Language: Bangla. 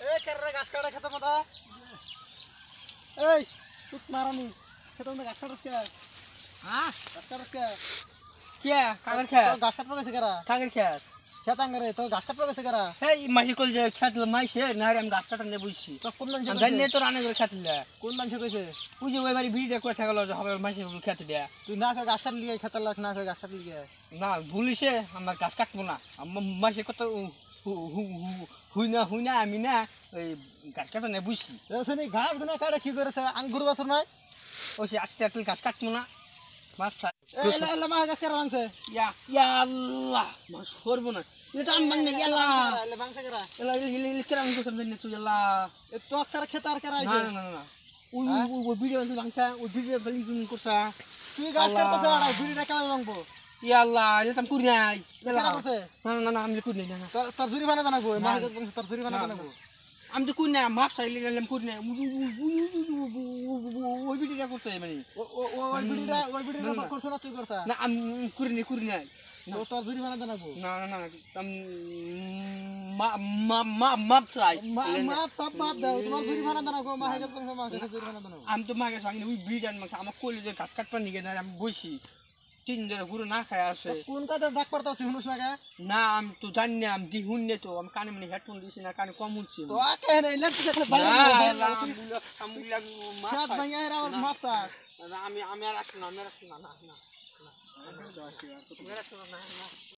এই কেরে গাছ কাটা খেতে মতো এই চুপ মারানি খেতে মতো গাছ কাটছ কে হ্যাঁ গাছ কাটছ কে কে কাগর খেত গাছ কাটতে গেছে কারা কাগর খেত খেতাঙ্গরে তো গাছ কাটতে গেছে কারা এই মাসি কল যে খেত মাইছে না রে আমি গাছ কাটা নে বুঝছি তো কোন মানুষ আমি জানি তো রানে করে খেতলে কোন মানুষ কইছে তুই যে ওই বাড়ি ভিড়ে করে থাকলো যে হবে মাসি খেত দেয়া তুই না গাছ কাট লিয়ে খেতে লাগ না গাছ কাট লিয়ে না ভুলিছে আমার গাছ কাটবো না মাসি কত হুই না আমি না ওই গাছ কাটা নে বুঝছি এসে ঘাস গুনা কাটে কি করেছে আঙ্গুর বছর নাই ওই সে আস্তে আস্তে গাছ কাটবো না মাছ এলা এলা মা গাছ কাটা ভাঙছে ইয়া আল্লাহ মাছ করবো না এটা আমি ভাঙনে ইয়াল্লাহ এলা ভাঙছে কারা এলা কিরাম করছাম জানি তুই আল্লাহ এ তো আছার খেতে আর কারা না আইছে না না না ওই ভিডিও ভাঙছা ওই ভিডিও খালি করছা তুই গাছ কাটতেছ আর বিড়িটা কেমন ভাঙবো ইয়া আল্লাহ এটা আমি করি নাই কারা করছে না না আমি করি নাই না তোর জুরিমানা জানাবো মা গাছ ভাঙছে তোর জুরিমানা জানাবো আমি তো করি না মাপ চাইলে আমি করি না ওই ভিডিওটা করছে মানে ওই বিড়িটা করছ না তুই করছ না আমি করি নাই তোর জুরিমানা জানাবো না না না মাপ চাই মা সব বাদ দাও তোমার জুরিমানা জানাবো মা গাছ ভাঙছে মা গাছ জুরিমানা জানাবো আমি তো মাকে সঙ্গে ওই ভিডিও আমার কলেজে গাছ কাটপা নিয়ে না আমি বসি 3 দিন ঘুরে না খায় আসে কোন কাজে ডাক পারতাছ শুনুস না কে না আমি তো জানি না আমি দিহুন নে তো আমি কানে মানে হেডফোন দিছি না কানে কম উঠছি তো আকে নে লেট থেকে বাইরে সাত ভাঙা এর আমার মাপ চাস আমি আর আসি না না